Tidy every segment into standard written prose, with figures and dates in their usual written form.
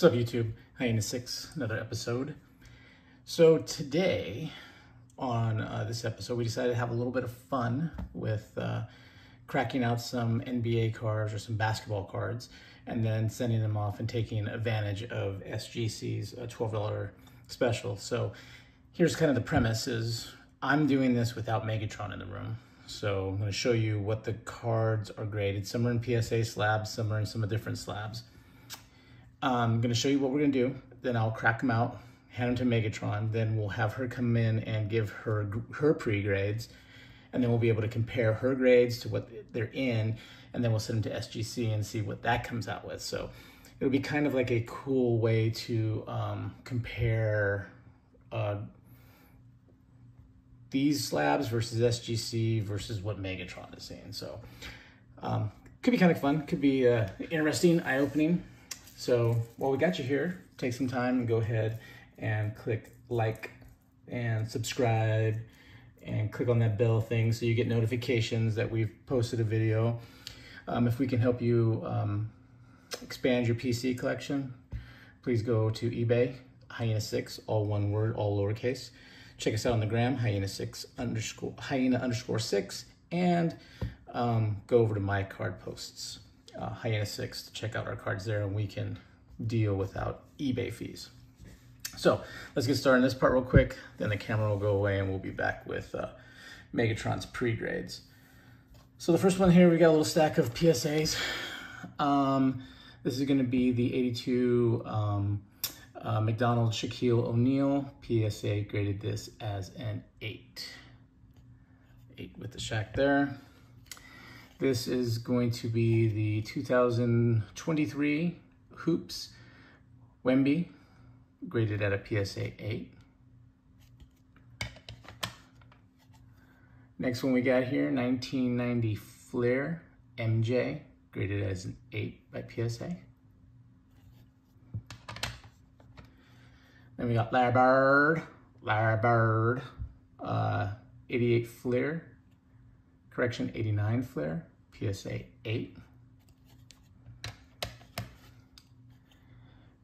What's up, YouTube? Hyena 6, another episode. So today, on this episode, we decided to have a little bit of fun with cracking out some NBA cards or some basketball cards, and then sending them off and taking advantage of SGC's $12 special. So here's kind of the premise is I'm doing this without Megatron in the room. So I'm going to show you what the cards are graded. Some are in PSA slabs, some are in some different slabs. I'm going to show you what we're going to do. Then I'll crack them out, hand them to Megatron. Then we'll have her come in and give her pre-grades. And then we'll be able to compare her grades to what they're in. And then we'll send them to SGC and see what that comes out with. So it'll be kind of like a cool way to compare these slabs versus SGC versus what Megatron is saying. So could be kind of fun. Could be interesting, eye-opening. So while we got you here, take some time and go ahead and click like and subscribe and click on that bell thing so you get notifications that we've posted a video. If we can help you expand your PC collection, please go to eBay, Hyena 6, all one word, all lowercase. Check us out on the gram, Hyena 6, and go over to my card posts. Hyena 6 to check out our cards there, and we can deal without eBay fees. So let's get started on this part real quick, then the camera will go away and we'll be back with Megatron's pre-grades. So the first one here, we got a little stack of PSAs. This is going to be the 82 McDonald Shaquille O'Neal. PSA graded this as an 8. 8 with the Shaq there. This is going to be the 2023 Hoops Wemby, graded at a PSA 8. Next one we got here, 1990 Flair MJ, graded as an 8 by PSA. Then we got Larry Bird, 88 Flair, correction, 89 Flair, PSA 8.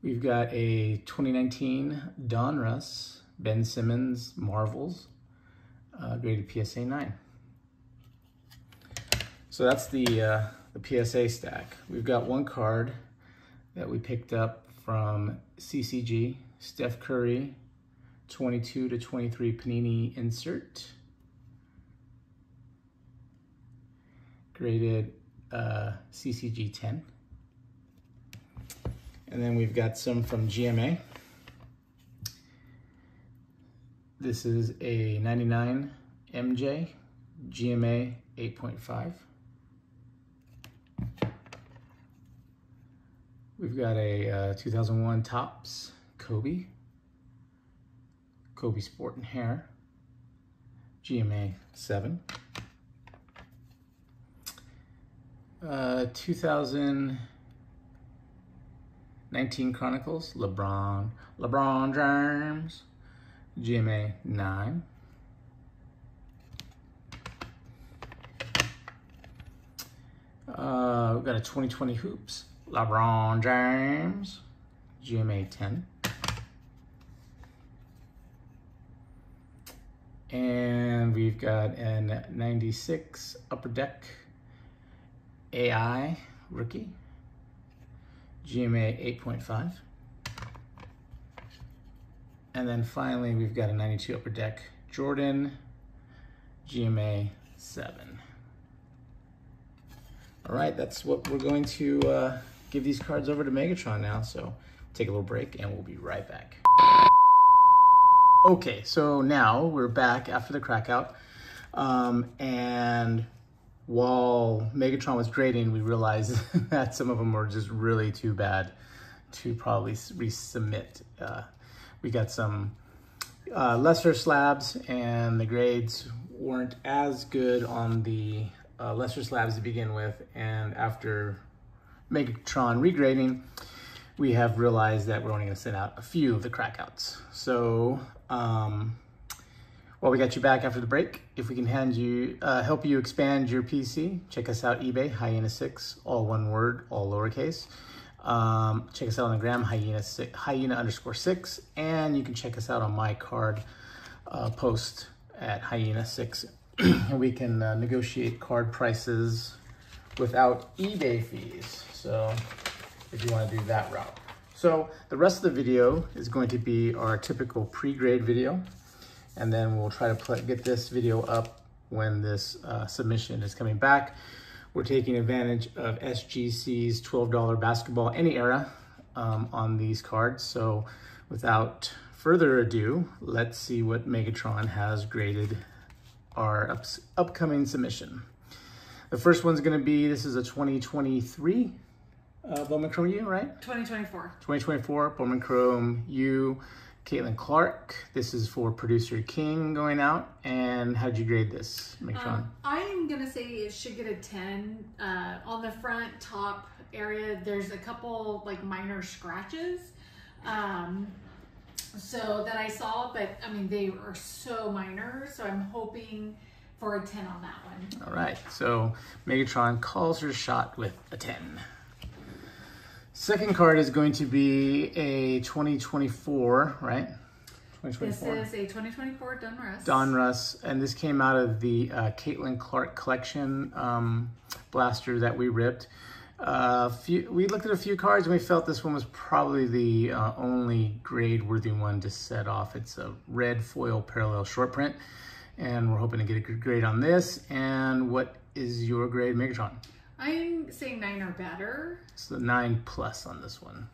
We've got a 2019 Donruss Ben Simmons Marvels, graded PSA 9. So that's the PSA stack. We've got one card that we picked up from CCG, Steph Curry, 22 to 23 Panini insert. Graded CCG 10. And then we've got some from GMA. This is a 99 MJ, GMA 8.5. We've got a 2001 Topps Kobe Sport and Hair, GMA 7. 2019 Chronicles, LeBron James, GMA 9. We've got a 2020 Hoops, LeBron James, GMA 10. And we've got a 96 Upper Deck AI rookie, GMA 8.5. And then finally, we've got a 92 Upper Deck Jordan, GMA 7. All right, that's what we're going to give these cards over to Megatron now. So take a little break and we'll be right back. Okay, so now we're back after the crack out. And while Megatron was grading, we realized that some of them were just really too bad to probably resubmit. We got some lesser slabs, and the grades weren't as good on the lesser slabs to begin with. And after Megatron regrading, we have realized that we're only going to send out a few of the crackouts. So while we got you back after the break, if we can help you expand your PC, check us out, eBay, Hyena 6, all one word, all lowercase. Check us out on the gram, hyena_6, and you can check us out on my card post at Hyena6, and we can negotiate card prices without eBay fees. So if you want to do that route. So the rest of the video is going to be our typical pre-grade video, and then we'll try to get this video up when this submission is coming back. We're taking advantage of SGC's $12 basketball any era on these cards. So without further ado, let's see what Megatron has graded our upcoming submission. The first one's gonna be, this is a 2023 Bowman Chrome U, right? 2024. 2024 Bowman Chrome U, Caitlin Clark. This is for Producer King going out. And how did you grade this, Megatron? I'm gonna say it should get a 10. On the front top area, there's a couple like minor scratches. So that I saw, but I mean, they are so minor. So I'm hoping for a 10 on that one. All right, so Megatron calls her shot with a 10. Second card is going to be a 2024, right? 2024. This is a 2024 Donruss. Donruss, and this came out of the Caitlin Clark collection blaster that we ripped. We looked at a few cards and we felt this one was probably the only grade-worthy one to set off. It's a red foil parallel short print, and we're hoping to get a good grade on this. And what is your grade, Megatron? I'm saying 9 or better. So 9+ on this one.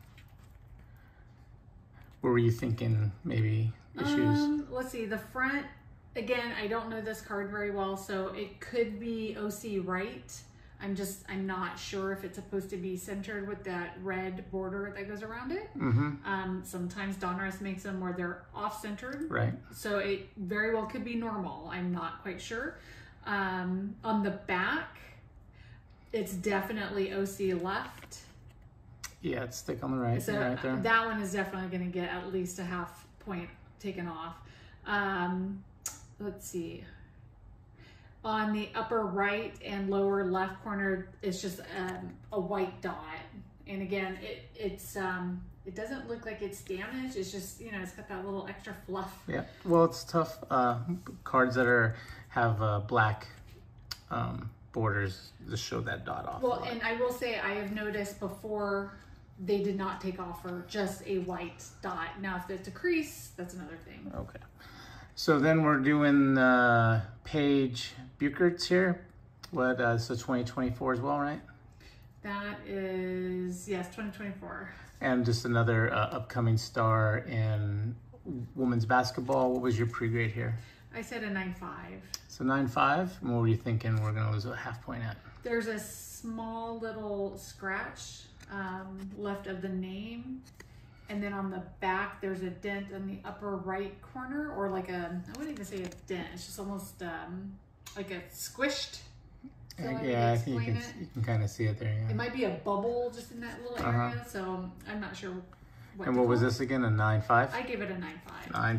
What were you thinking, maybe issues? Let's see, the front, again, I don't know this card very well, so it could be OC right. I'm not sure if it's supposed to be centered with that red border that goes around it. Sometimes Donruss makes them where they're off-centered. Right. So it very well could be normal. I'm not quite sure. On the back, it's definitely OC left. Yeah, it's thick on the right. So right there. that one is definitely going to get at least a half point taken off. Let's see. On the upper right and lower left corner, it's just a white dot. And again, it doesn't look like it's damaged. It's just, you know, it's got that little extra fluff. Yeah, well, it's tough. Cards that have black borders just show that dot off. Well, and I will say I have noticed before they did not take off for just a white dot. Now, if it's a crease, that's another thing. Okay. So then we're doing Paige Buchert's here. What, so 2024 as well, right? That is, yes, 2024. And just another upcoming star in women's basketball. What was your pre-grade here? I said a 9.5. So 9.5. What were you thinking we're going to lose a half point at? There's a small little scratch left of the name. And then on the back, there's a dent in the upper right corner, or like I wouldn't even say a dent. It's just almost like a squished. Yeah, I think you can kind of see it there. Yeah. It might be a bubble just in that little area, so I'm not sure. And what was this again? A 9.5? I gave it a 9.5.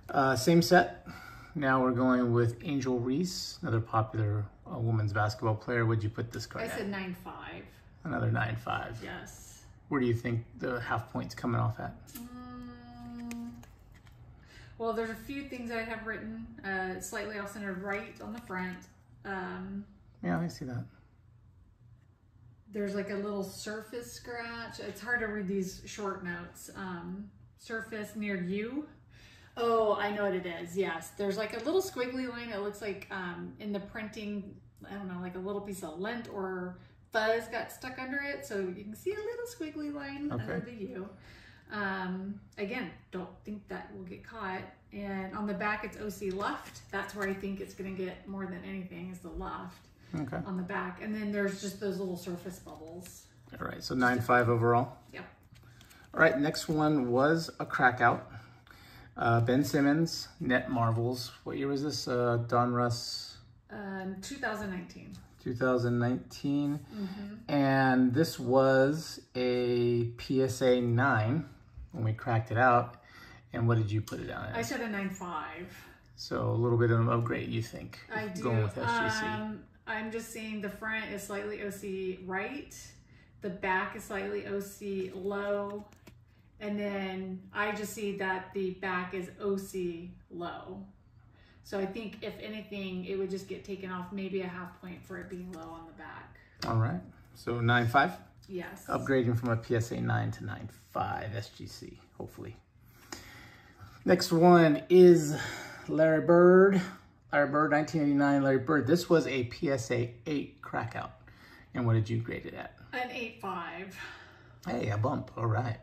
9.5. Same set. Now we're going with Angel Reese, another popular women's basketball player. Would you put this card at? I said 9.5. Another 9.5. Yes. Where do you think the half point's coming off at? Well, there's a few things I have written. Slightly off-centered right on the front. Yeah, I see that. There's like a little surface scratch. It's hard to read these short notes. Surface near you. Oh, I know what it is. Yes, there's like a little squiggly line. It looks like in the printing, I don't know, like a little piece of lint or fuzz got stuck under it. So you can see a little squiggly line under the U. Again, don't think that will get caught. And on the back, it's OC left. That's where I think it's going to get more than anything is the left on the back. And then there's just those little surface bubbles. All right, so 9.5 overall. Yep. All right, next one was a crack out. Ben Simmons, Net Marvels. What year was this? Donruss? 2019. 2019. And this was a PSA 9 when we cracked it out. And what did you put it down at? I said a 9.5. So a little bit of an upgrade, you think? I do. Going with SGC. I'm just saying the front is slightly OC right. the back is slightly OC low. And then I just see that the back is OC low. So I think if anything, it would just get taken off maybe a half point for it being low on the back. All right. So 9.5? Yes. Upgrading from a PSA 9 to 9.5 SGC, hopefully. Next one is Larry Bird. Larry Bird, 1989 Larry Bird. This was a PSA 8 crack out. And what did you grade it at? An 8.5. Hey, a bump. All right.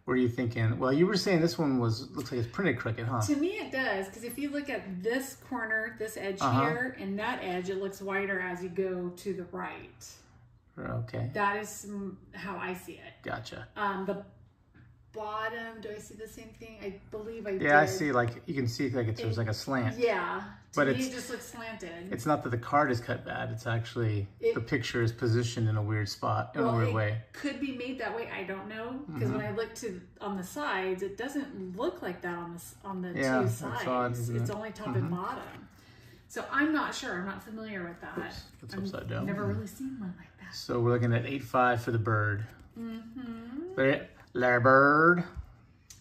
What are you thinking? Well, you were saying this one looks like it's printed crooked, huh? To me it does, because if you look at this corner, this edge here, and that edge, it looks wider as you go to the right. Okay. That is how I see it. Gotcha. The bottom, do I see the same thing? I believe I did. Yeah, I see, like, you can see like there's like a slant. Yeah. But it just looks slanted. It's not that the card is cut bad. It's actually the picture is positioned in a weird spot, in a weird way. Could be made that way. I don't know, because when I look on the sides, it doesn't look like that on the two sides. That's odd, it's only top and bottom. So I'm not sure. I'm not familiar with that. Oops, that's upside down. Never really seen one like that. So we're looking at 8.5 for the Bird. Larry Bird.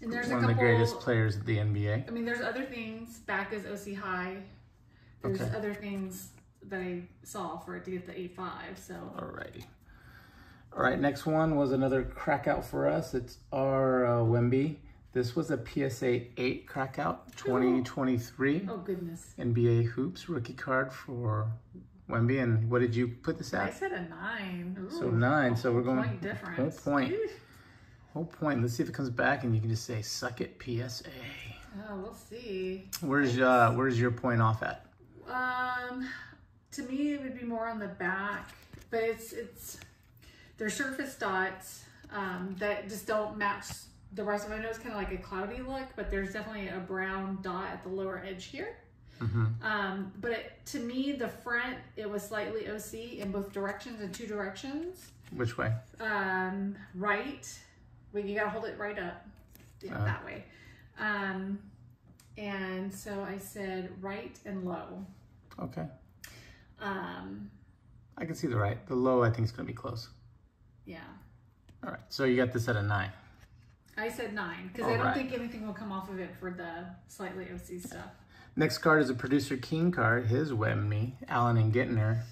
And there's one of the greatest players of the NBA. I mean, there's other things. Back is OC high. There's other things that I saw for it to get the 8.5. So. Alrighty. All right, next one was another crack out for us. It's our Wemby. This was a PSA 8 crack out, 2023. Oh goodness. NBA Hoops rookie card for Wemby. And what did you put this at? I said a 9. Ooh, so 9. So we're going point difference. Whole point. Whole point. Let's see if it comes back, and you can just say "suck it, PSA." Oh, we'll see. Where's your point off at? To me, it would be more on the back, but they're surface dots that just don't match the rest of it. I know it's kind of like a cloudy look, but there's definitely a brown dot at the lower edge here. But to me, the front, it was slightly OC in both directions, in 2 directions. Which way? Right. Well, you gotta hold it right up, that way. And so I said right and low. Okay. I can see the right. The low, I think, is going to be close. Yeah. All right. So you got this at a 9. I said 9 because I don't think anything will come off of it for the slightly OC stuff. Next card is a Producer King card. His Wemby, Allen and Gittner,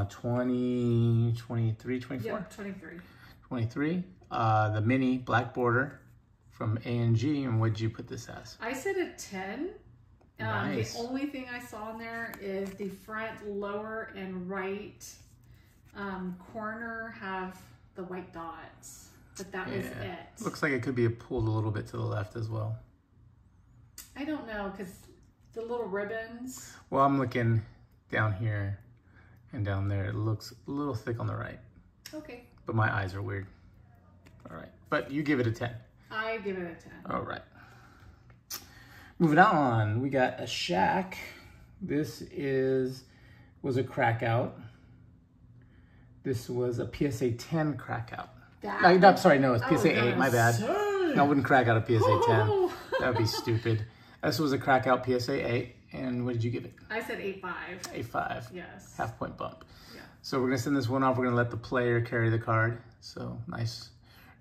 23, 24? Yep, 23. 23. The mini black border from A&G. And what did you put this as? I said a 10. Nice. The only thing I saw in there is the front lower and right corner have the white dots, but that was it. Looks like it could be pulled a little bit to the left as well. I don't know, because the little ribbons. Well, I'm looking down here and down there. It looks a little thick on the right. Okay. But my eyes are weird. All right. But you give it a 10. I give it a 10. All right. Moving on, we got a Shaq. This was a crack out. This was a PSA 10 crack out. No, it's PSA 8, my bad. I wouldn't crack out a PSA 10. That would be stupid. This was a crack out PSA 8. And what did you give it? I said 8.5. 8.5. Yes. Half point bump. Yeah. So we're going to send this one off. We're going to let the player carry the card. So nice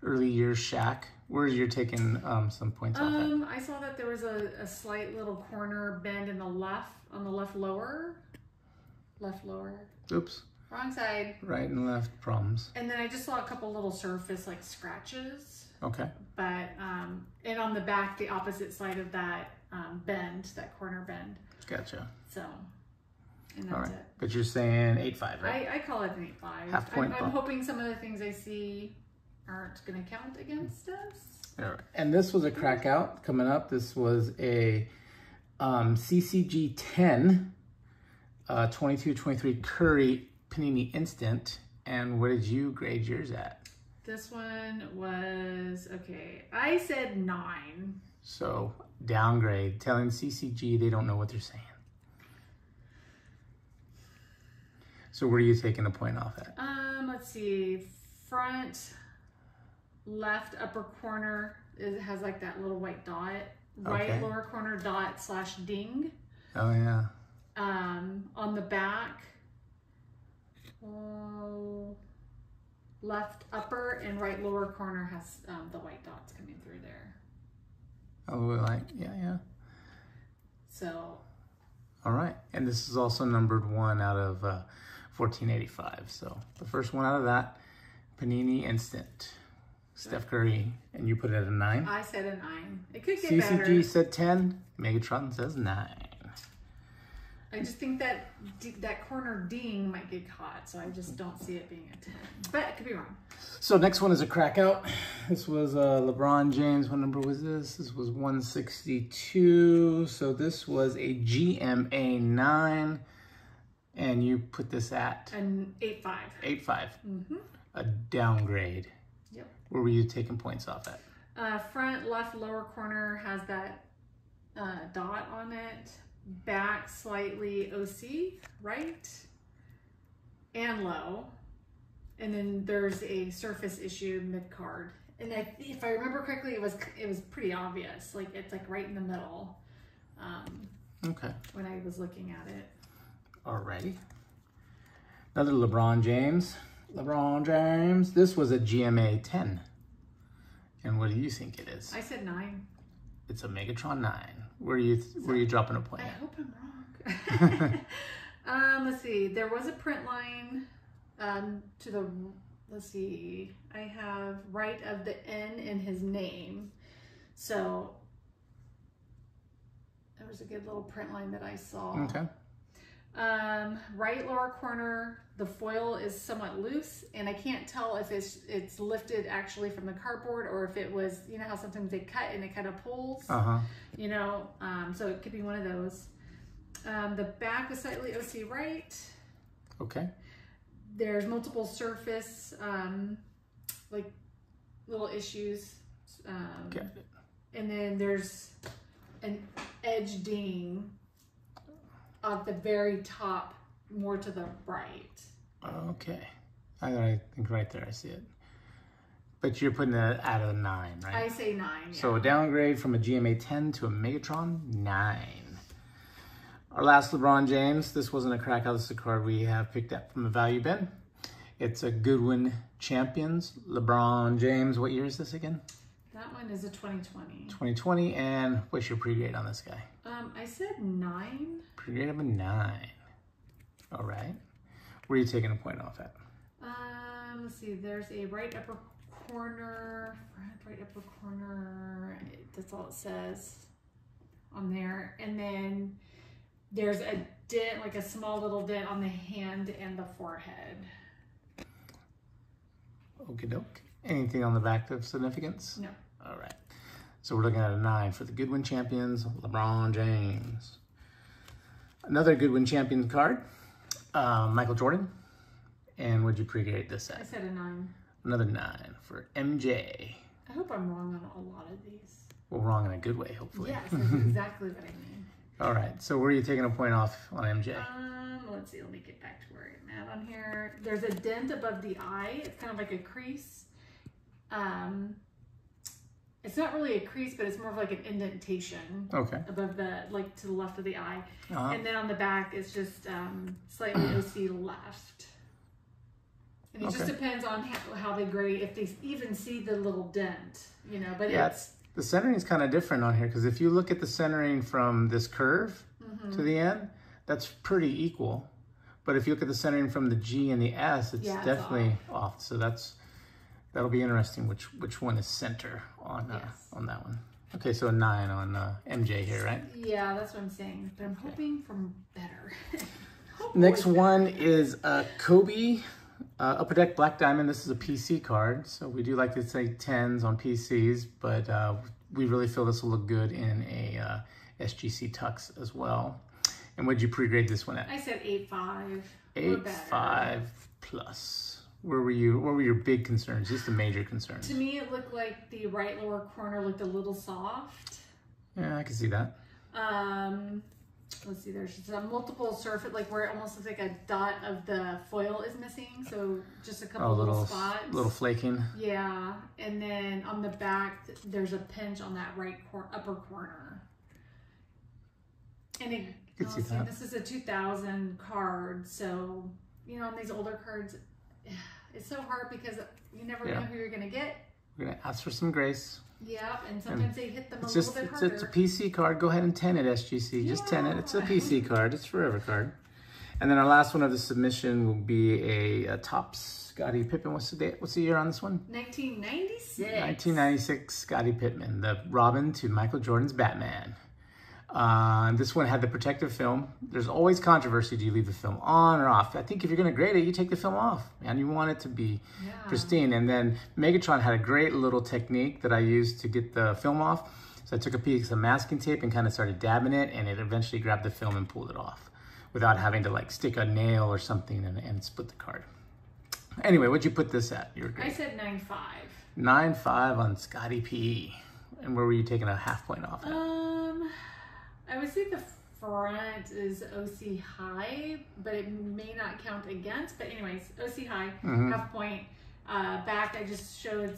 early years Shaq. Where you're taking some points off at? I saw that there was a slight little corner bend in the left, on the left lower. Left lower. Oops. Wrong side. Right and left problems. And then I just saw a couple little surface like scratches. Okay. But, and on the back, the opposite side of that bend, that corner bend. Gotcha. So, and that's it. But you're saying 8.5, right? I call it an 8.5. Half point I'm hoping some of the things I see aren't going to count against us. All right. And this was a crack out coming up. This was a CCG 10 22-23 Curry Panini Instant. And what did you grade yours at? This one was, okay, I said 9. So downgrade, telling CCG they don't know what they're saying. So where are you taking a point off at? Let's see, front left upper corner, it has like that little white dot. Right lower corner dot / ding. Oh yeah. On the back, left upper and right lower corner has the white dots coming through there. Oh, yeah. So. All right, and this is also numbered 1 out of 1485. So the first one out of that, Panini Instant, Steph Curry, and you put it at a 9. I said a 9. It could get CCG better. said 10. Megatron says 9. I just think that that corner ding might get caught, so I just don't see it being a 10. But it could be wrong. So next one is a crack out. This was LeBron James. What number was this? This was 162. So this was a GMA 9. And you put this at? An 8.5. 8.5. Mm-hmm. A downgrade. Yep. Where were you taking points off at? Front left lower corner has that dot on it. Back slightly OC, right? And low. And then there's a surface issue mid card. And if I remember correctly, it was pretty obvious. Like it's like right in the middle. Okay. When I was looking at it. Alrighty. Another LeBron James. LeBron James. This was a GMA 10. And what do you think it is? I said 9. It's a Megatron 9. Where are you dropping a point? I hope I'm wrong. Let's see. There was a print line to the, let's see. I have right of the N in his name. So there was a good little print line that I saw. Okay. Right lower corner, the foil is somewhat loose, and I can't tell if it's lifted actually from the cardboard or if it was, you know how sometimes they cut and it kind of pulls, you know, so it could be one of those. The back was slightly OC right. Okay. There's multiple surface, like little issues. Got it. And then there's an edge ding at the very top, more to the right. Okay. I think right there I see it. But you're putting it out of the 9, right? I say 9, yeah. So a downgrade from a GMA 10 to a Megatron 9. Our last LeBron James. This wasn't a crack out. This is a card we have picked up from a value bin. It's a Goodwin Champions. LeBron James. What year is this again? That one is a 2020. 2020. And what's your pre-grade on this guy? I said 9. Pre-grade of a 9. All right. Where are you taking a point off at? Let's see. There's a right upper corner. Right upper corner. That's all it says on there. And then there's a dent, like a small little dent on the hand and the forehead. Okie doke. Anything on the back of significance? No. All right. So we're looking at a 9 for the Goodwin Champions, LeBron James. Another Goodwin Champions card, Michael Jordan. And what'd you pre-grade this at? I said a 9. Another 9 for MJ. I hope I'm wrong on a lot of these. Well, wrong in a good way, hopefully. Yes, that's exactly what I mean. All right. So where are you taking a point off on MJ? Let's see. Let me get back to where I'm at on here. There's a dent above the eye. It's kind of like a crease. It's not really a crease, but it's more of like an indentation. Okay. Above the, like to the left of the eye. And then on the back, it's just slightly OC left. And it just depends on how they grade, if they even see the little dent, you know, but yeah, the centering is kind of different on here, because if you look at the centering from this curve to the end, that's pretty equal. But if you look at the centering from the G and the S, it's definitely off. So that'll be interesting which one is center on that one. Okay, so a 9 on MJ here, right? Yeah, that's what I'm saying. But I'm hoping for better. Next one is Kobe Upper Deck Black Diamond. This is a PC card, so we do like to say 10s on PCs, but we really feel this will look good in a SGC Tux as well. And what did you pre-grade this one at? I said 8.5. 8.5 plus. What were your big concerns? Just the major concerns. To me, it looked like the right lower corner looked a little soft. Yeah, I can see that. Let's see, there's some multiple surface, like where it almost looks like a dot of the foil is missing. So just a couple little spots. Little flaking. Yeah, and then on the back, there's a pinch on that right upper corner. And it, you can see that. This is a 2000 card, so you know, on these older cards, It's so hard because you never know who you're going to get. We're going to ask for some grace. Yep, and sometimes they hit them a little bit harder. It's a PC card. Go ahead and 10 it, SGC. Just 10 it. It's a PC card. It's a forever card. And then our last one of the submission will be a Topps Scottie Pippen. What's the date? What's the year on this one? 1996. 1996 Scottie Pippen, the Robin to Michael Jordan's Batman. This one had the protective film. There's always controversy. Do you leave the film on or off? I think if you're going to grade it, you take the film off, and you want it to be pristine. And then Megatron had a great little technique that I used to get the film off. So I took a piece of masking tape and kind of started dabbing it, and it eventually grabbed the film and pulled it off without having to like stick a nail or something and split the card. Anyway, what'd you put this at? Your grade? I said 9.5. 9.5 on Scottie P. And where were you taking a half point off at? I would say the front is OC high, but it may not count against. But anyways, OC high, half point. Back, I just showed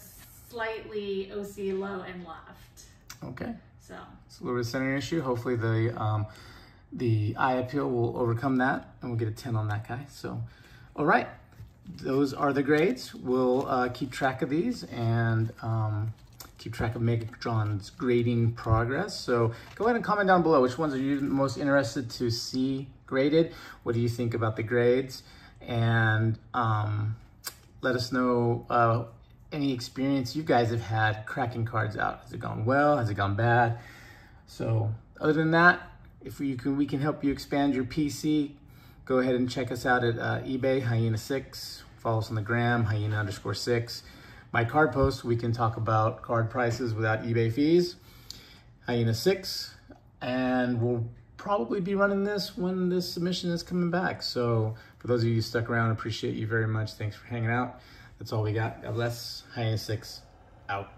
slightly OC low and left. Okay. So it's a little bit of center issue. Hopefully the eye appeal will overcome that, and we'll get a 10 on that guy. So, all right. Those are the grades. We'll keep track of these and keep track of Megatron's grading progress. So go ahead and comment down below. Which ones are you most interested to see graded? What do you think about the grades? And let us know any experience you guys have had cracking cards out. Has it gone well? Has it gone bad? So other than that, if we can help you expand your PC, go ahead and check us out at eBay, Hyena 6. Follow us on the gram, Hyena_6. My card post, we can talk about card prices without eBay fees, Hyena 6. And we'll probably be running this when this submission is coming back. So for those of you who stuck around, appreciate you very much. Thanks for hanging out. That's all we got. God bless. Hyena 6 out.